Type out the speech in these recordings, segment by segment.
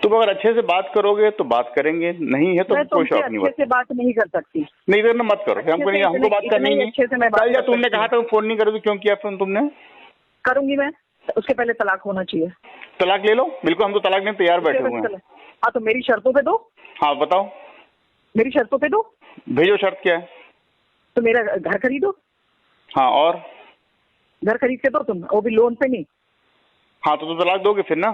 तुम अगर अच्छे से बात करोगे तो बात करेंगे, नहीं है तो कोई शौक नहीं। अच्छे से बात नहीं कर सकती। नहीं इधर मत करो, हमको बात करनी नहीं। कल जब तुमने कहा था फोन नहीं करोगे, क्यों किया फोन तुमने? करूंगी मैं, उसके पहले तलाक होना चाहिए। तलाक ले लो, बिल्कुल, हम तो तलाक लेने तैयार बैठे हुए हैं। हाँ तो मेरी शर्तों पे दो। हाँ बताओ, मेरी शर्तों पे दो। भेजो, शर्त क्या है? तो मेरा घर खरीदो। हाँ, और घर खरीद के दो तुम, वो भी लोन पे नहीं। हाँ तो तलाक दोगे फिर ना?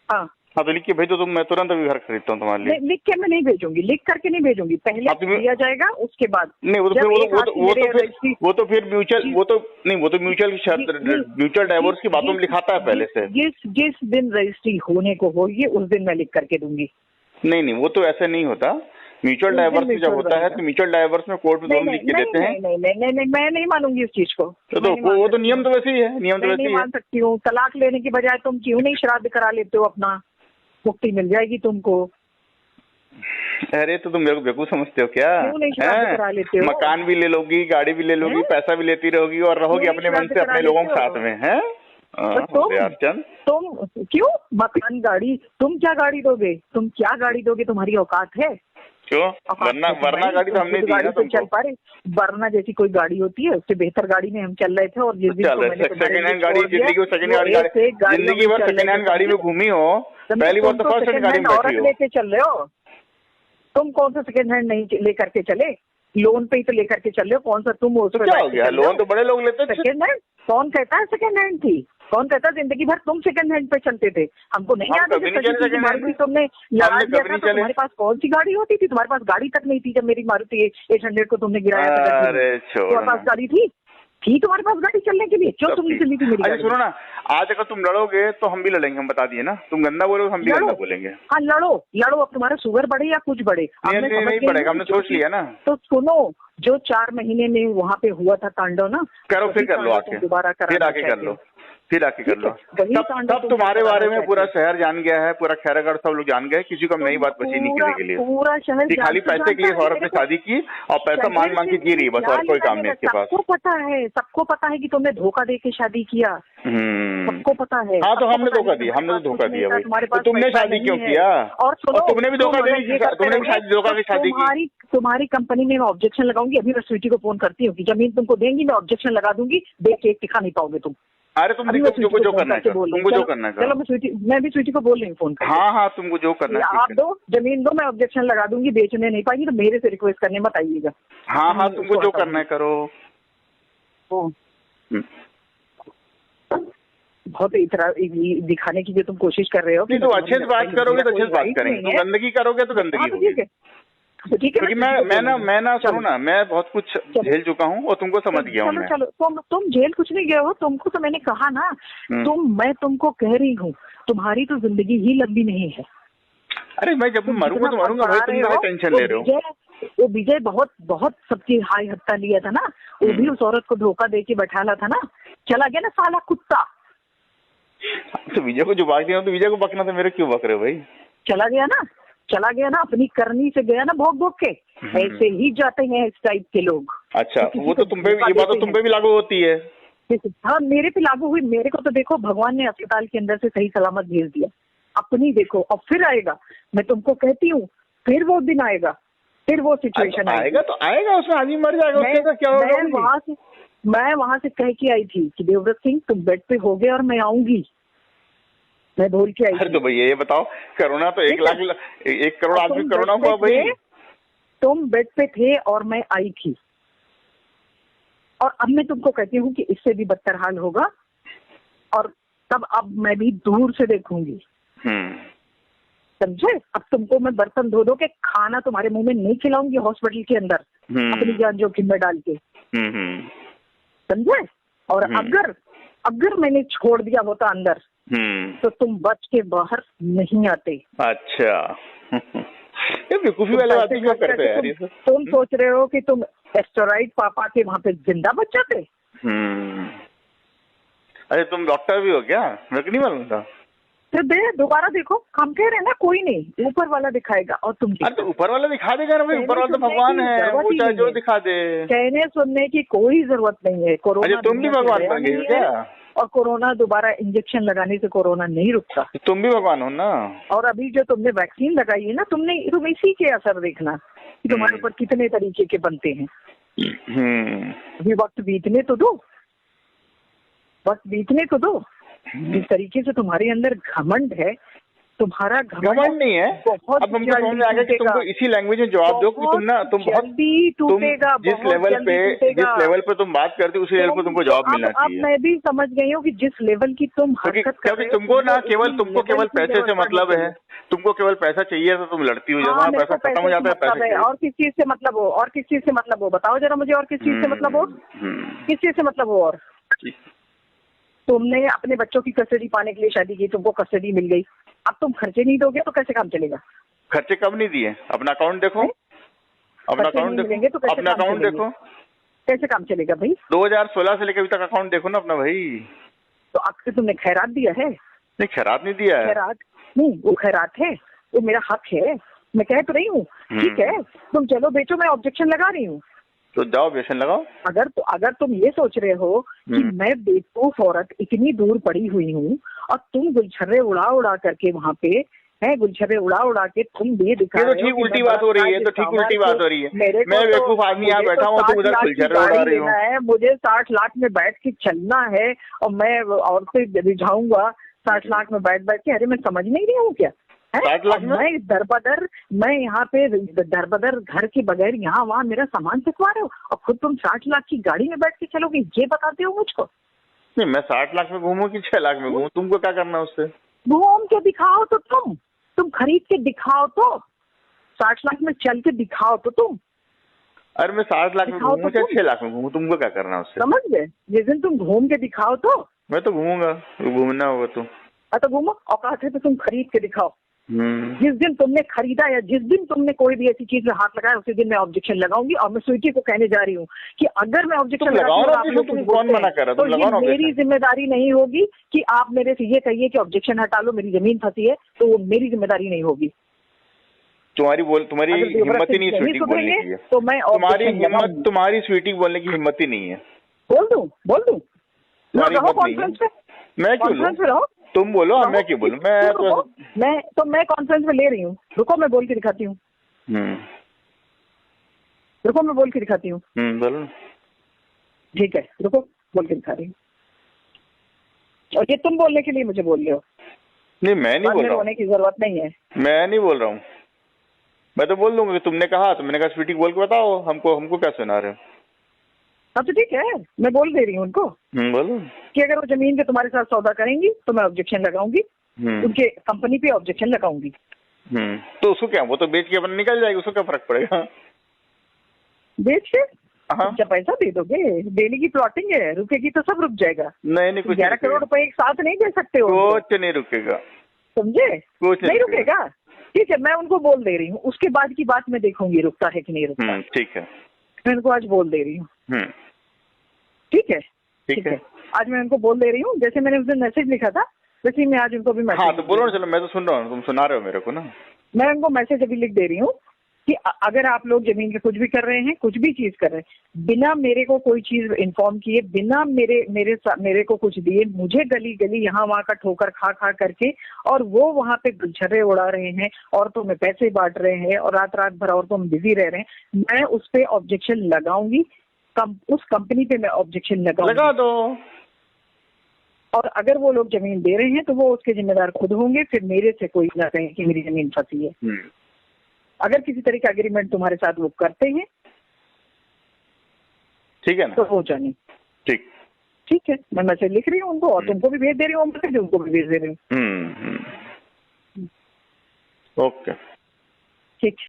हाँ हाँ तो लिख के भेजो तुम, मैं तुरंत अभी घर खरीदता हूँ तुम्हारे लिए। लिख के मैं नहीं भेजूंगी, लिख करके नहीं भेजूंगी, पहले दिया जाएगा उसके बाद नहीं। वो तो फिर वो तो फिर म्यूचुअल, वो तो म्यूचुअल शर्त, म्यूचुअल डाइवोर्स की बातों में लिखाता है पहले से। जिस दिन रजिस्ट्री होने को होगी उस दिन मैं लिख करके दूंगी। नहीं, वो तो ऐसे नहीं होता। म्यूचुअल डाइवोर्स जब होता है तो म्यूचुअल डाइवोर्स में कोर्ट में दोनों लिख के देते हैं। नहीं, मैं नहीं मानूंगी इस चीज को। तो वो तो नियम तो वैसे ही है, नियम तो वैसे ही है। नहीं मान सकती हूँ। तलाक लेने की बजाय तुम क्यों नहीं श्राद्ध करा लेते हो अपना, मुक्ति मिल जाएगी तुमको। अरे तो तुम मेरे को बेवकूफ समझते हो क्या? क्यों नहीं श्राद्ध करा लेते हो? मकान भी ले लोगी, गाड़ी भी ले लोगी, पैसा भी लेती रहोगी और रहोगी अपने मन से अपने लोगों के साथ में, है? तुम क्यों मकान गाड़ी, तुम क्या गाड़ी दोगे? तुम क्या गाड़ी दोगे? तुम्हारी औकात है? क्यों? वरना गाड़ी तो हमने दी ना तुमको। चल पा रहे, वरना जैसी कोई गाड़ी होती है उससे बेहतर गाड़ी में हम चल रहे थे। और जिस दिन सेकंड हैंड गाड़ी, जिंदगी भर सेकंड हैंड गाड़ी में घूमी हो, पहली बार तो फर्स्ट हैंड गाड़ी में बैठी हो। लेके चल रहे हो तुम। कौन सा सेकंड हैंड नहीं लेकर के चले? लोन पे ही तो लेकर के चल रहे हो। कौन सा तुम क्या हो गया? लोन तो बड़े लोग लेते हैं। सेकंड हैंड कौन कहता है सेकंड हैंड थी? कौन कहता है? जिंदगी भर तुम सेकंड हैंड पे चलते थे, हमको नहीं याद है। तुमने लड़ा दिया था, तुम्हारे पास कौन सी गाड़ी होती थी? तुम्हारे पास गाड़ी तक नहीं थी जब मेरी मारुति 800 को तुमने गिराया था। तुम्हारे पास गाड़ी थी तुम्हारे पास गाड़ी चलने के लिए? क्यों तुमने चली थी मेरी गाड़ी? सुनो ना, आज अगर तुम लड़ोगे तो हम भी लड़ेंगे, हम बता दिए ना। तुम गंदा बोलोगे, हम भी गंदा बोलेंगे। हाँ लड़ो, अब तुम्हारा शुगर बढ़े या कुछ बढ़े, नहीं बढ़ेगा, हमने सोच लिया ना। तो सुनो, जो 4 महीने में वहाँ पे हुआ था तांडव ना, करो फिर कर लो आके, दोबारा फिर आके कर लो। तब तुम्हारे बारे में पूरा शहर जान गया है, पूरा खैरागढ़ सब लोग जान गए। किसी को हम नई बात बची नहीं किसी के लिए। पूरा शहर खाली पैसे के लिए औरत ने शादी की और पैसा मांग मांग के जी रही है बस, और कोई काम नहीं इसके पास। सबको पता है कि तुमने धोखा दे के शादी किया। सबको पता है। हाँ तो हमने धोखा दिया, हमने तो धोखा दिया भाई। तो तुमने शादी क्यों किया? और तुमने भी धोखा दिया, तुमने भी धोखा की शादी की। तुम्हारी कंपनी में मैं ऑब्जेक्शन लगाऊंगी। अभी मैं स्वीटी को फोन करती हूँ कि जमीन तुमको देंगी, मैं ऑब्जेक्शन लगा दूंगी। देख के दिखा नहीं पाओगे तुम। अरे तुमको जो करना है, तुमको जो करना है। चलो मैं भी स्वीटी को बोल रही हूँ फोन कर। हाँ तुमको जो करना है। आप दो जमीन दो, मैं ऑब्जेक्शन लगा दूंगी। बेचने नहीं पाएगी तो मेरे से रिक्वेस्ट करने मत आइएगा। हाँ तुमको जो करना है करो। बहुत इतना दिखाने की जो तुम कोशिश कर रहे हो। नहीं तो अच्छे से बात करोगे तो अच्छे से बात करेंगे। तुम गंदगी करोगे तो गंदगी होगी। ठीक है, क्योंकि मैं ना सुनो ना, मैं बहुत कुछ झेल चुका हूँ और तुमको समझ गया हूँ मैं। चलो तुम झेल कुछ नहीं गए हो। तुमको तो मैंने कहा ना, मैं तुमको कह रही हूँ, तुम्हारी तो जिंदगी ही लंबी नहीं है। अरे मैं जब मरूंगा तो मरूंगा भाई, तुम क्या टेंशन ले रहे हो? वो विजय बहुत सबकी हाई हत्ता लिया था ना, वो भी उस औरत को धोखा दे के बैठाला था ना, चला गया ना साला कुत्ता। तो विजय को जो बात दिया तो विजय को बकना था, मेरे क्यों बक रहे हो भाई? चला गया ना, अपनी करनी से गया ना भोग के। ऐसे ही जाते हैं इस टाइप के लोग। अच्छा, वो तो तुम पे, ये बात तो तुम पे भी लागू होती है। हाँ मेरे पे लागू हुई। मेरे को तो देखो भगवान ने अस्पताल के अंदर से सही सलामत भेज दिया। अपनी देखो, अब फिर आएगा। मैं तुमको कहती हूँ फिर वो दिन आएगा, फिर वो सिचुएशन आएगा। तो आएगा, उसमें आदमी मर जाएगा, उससे क्या होगा? मैं वहां से कह के आई थी कि देवव्रत सिंह तुम बेड पे हो गए और मैं आऊंगी। मैं बोल के आई। तो भैया ये बताओ, कोरोना तो 1 करोड़ आदमी कोरोना हुआ भाई। तुम बेड पे थे और मैं आई थी, और अब मैं तुमको कहती हूँ कि इससे भी बदतर हाल होगा। और तब अब मैं भी दूर से देखूंगी, समझे? अब तुमको मैं बर्तन धो के खाना तुम्हारे मुंह में नहीं खिलाऊंगी हॉस्पिटल के अंदर, अपनी जान जोखिम में डाल के, समझे? और अगर मैंने छोड़ दिया होता अंदर तो तुम बच के बाहर नहीं आते। अच्छा ये बेवकूफी वाले बातें क्यों करते हैं यार ये सब? तुम सोच रहे हो कि तुम एस्टेरॉइड पापा के वहां पे जिंदा बच जाते? अरे तुम डॉक्टर भी हो क्या? मेरे को नहीं मालूम था। तो दोबारा देखो, हम कह रहे हैं ना, कोई नहीं, ऊपर वाला दिखाएगा और तुम। अरे तो ऊपर वाला दिखा देगा ना भाई, ऊपर वाला तो भगवान है, वो चाहे जो दिखा दे। कहने सुनने की कोई जरूरत नहीं है। कोरोना तुम भी भगवान बन गए हो क्या? और कोरोना दोबारा इंजेक्शन लगाने से कोरोना नहीं रुकता। तुम भी भगवान हो ना। और अभी जो तुमने वैक्सीन लगाई है ना, तुम इसी के असर देखना कि तुम्हारे ऊपर कितने तरीके के बनते हैं। अभी वक्त बीतने तो दो, वक्त बीतने तो दो। जिस तरीके से तुम्हारे अंदर घमंड है, तुम्हारा घमंड नहीं है। बहुत अब हमको समझ में आ गया कि तुमको इसी लैंग्वेज में जवाब दो कि तुम बहुत टूटेगा। जिस लेवल पे तुम बात करते हो उसी लेवल पे तुमको जवाब मिलना चाहिए। अब मैं भी समझ गई हूँ कि जिस लेवल की तुम हरकत कर रहे हो, तुमको केवल पैसे से मतलब है, तुमको केवल पैसा चाहिए तो तुम लड़ती हो। जब पैसा खत्म हो जाता है पैसे और किस चीज से मतलब हो, और किस चीज से मतलब हो, बताओ जरा मुझे। और किस चीज से मतलब हो, किस चीज से मतलब हो? और तुमने अपने बच्चों की कस्टडी पाने के लिए शादी की, तुमको कस्टडी मिल गई, अब तुम खर्चे नहीं दोगे तो कैसे काम चलेगा? खर्चे कब नहीं दिए? अपना अकाउंट देखो, अपना अकाउंट देखो, अपना अकाउंट देखो, कैसे काम चलेगा भाई? 2016 से लेकर अभी तक अकाउंट देखो ना अपना भाई। तो अब से तुमने खैरात दिया है? नहीं, खैरात नहीं दिया है। खैरात नहीं, वो खैरात है, वो मेरा हक है, मैं कह तो रही हूँ। ठीक है, तुम चलो बेचो, मैं ऑब्जेक्शन लगा रही हूँ। तो जाओ ऑब्जेक्शन लगाओ। अगर तुम ये सोच रहे हो कि मैं बेवकूफ औरत इतनी दूर पड़ी हुई हूँ और तुम गुलछर्रे उड़ा करके वहाँ पे है, गुलछर्रे उड़ा के तुम ये दिखा रहे हो। तो ठीक उल्टी बात हो रही है, तो ठीक उल्टी बात हो रही है। मैं बेवकूफ आदमी यहाँ बैठा हूँ, तुम उधर गुलछर्रे उड़ा रही हो। मुझे 60 लाख में बैठ के चलना है और मैं औरतें रिझाऊंगा 60 लाख में बैठ के। अरे मैं समझ नहीं रही हूँ क्या? मैं दरबदर, मैं यहाँ पे दरबदर घर के बगैर यहाँ वहाँ मेरा सामान फेंकवा रहे हो और खुद तुम 60 लाख की गाड़ी में बैठ के चलोगे, ये बताते हो मुझको? नहीं, मैं 60 लाख में घूमूं कि 6 लाख में घूमूं, तुमको क्या करना है उससे? घूम के दिखाओ तो तुम खरीद के दिखाओ तो, 60 लाख में चल के दिखाओ तो तुम। अरे मैं 60 लाख में घूमूं चाहे 6 लाख में घूमूं, तुमको क्या करना है उससे? समझ गए? जिस दिन तुम घूम के दिखाओ तो मैं तो घूमूंगा, घूमना होगा तो घूमो, औकात है तो तुम खरीद के दिखाओ। जिस दिन तुमने खरीदा या जिस दिन तुमने कोई भी ऐसी चीज में हाथ लगाया उसी दिन मैं ऑब्जेक्शन लगाऊंगी। और मैं स्वीटी को कहने जा रही हूँ कि अगर मैं ऑब्जेक्शन लगाऊंगा तो ये मेरी जिम्मेदारी नहीं होगी कि आप मेरे से ये कहिए कि ऑब्जेक्शन हटा लो, मेरी जमीन फंसी है, तो वो मेरी जिम्मेदारी नहीं होगी। तुम्हारी हिम्मत ही नहीं स्वीटी बोलने की है, तो मैं तुम्हारी स्वीटी बोलने की हिम्मत ही नहीं है। बोल दूं कॉन्फ्रेंस पे? मैं क्यों? तुम बोलो, मैं क्यों बोलूं? मैं कॉन्फ्रेंस में ले रही हूँ, रुको मैं बोल के दिखाती हूँ। रुको मैं बोल के दिखाती हूँ। बोलो। ठीक है, रुको बोल के दिखा रही हूँ। और ये तुम बोलने के लिए मुझे बोल रहे हो? नहीं, मैं नहीं बोल रहा हूँ। होने की जरूरत नहीं है। मैं नहीं बोल रहा हूँ, मैं तो बोल दूंगा कि तुमने कहा, तो मैंने कहा स्वीटी बोल के बताओ, हमको क्या सुना रहे हो? हाँ तो ठीक है, मैं बोल दे रही हूँ उनको। बोलो कि अगर वो जमीन पे तुम्हारे साथ सौदा करेंगी तो मैं ऑब्जेक्शन लगाऊंगी, उनके कंपनी पे ऑब्जेक्शन लगाऊंगी। तो उसको क्या, वो तो बेच के अपन निकल जाएगी, उसको क्या फर्क पड़ेगा? बेच के क्या पैसा दे दोगे? डेली की प्लॉटिंग है, रुकेगी तो सब रुक जाएगा। नहीं, कुछ 11 करोड़ रुपए एक साथ नहीं दे सकते हो। कुछ नहीं रुकेगा, समझे? कुछ नहीं रुकेगा। ठीक है, मैं उनको बोल दे रही हूँ, उसके बाद की बात मैं देखूंगी रुकता है कि नहीं रुकता। ठीक है, मैं उनको आज बोल दे रही हूँ। ठीक है, आज मैं उनको बोल दे रही हूँ। जैसे मैंने उस दिन मैसेज लिखा था वैसे ही मैं आज उनको भी मैसेज। हाँ तो बोलो ना, चलो मैं तो सुन रहा हूँ, तुम सुना रहे हो मेरे को ना। मैं उनको मैसेज अभी लिख दे रही हूँ कि अगर आप लोग जमीन पे कुछ भी कर रहे हैं, कुछ भी चीज कर रहे हैं, बिना मेरे को कोई चीज इन्फॉर्म किए, बिना मेरे को कुछ दिए, मुझे गली गली यहाँ वहाँ का ठोकर खा करके, और वो वहाँ पे गुलछर्रे उड़ा रहे हैं, औरतों में पैसे बांट रहे हैं और रात भर औरतों में बिजी रह रहे हैं, मैं उस पर ऑब्जेक्शन लगाऊंगी। उस कंपनी पे मैं ऑब्जेक्शन लगा दो। और अगर वो लोग जमीन दे रहे हैं तो वो उसके जिम्मेदार खुद होंगे, फिर मेरे से कोई ना कहे कि मेरी जमीन फंसी है। अगर किसी तरह का एग्रीमेंट तुम्हारे साथ वो करते हैं, ठीक है ना, तो हो जाने। ठीक है, मैं मैसेज लिख रही हूँ उनको और तुमको भी भेज दे रही हूँ, मैसेज उनको भी भेज दे रही हूँ। ओके, ठीक।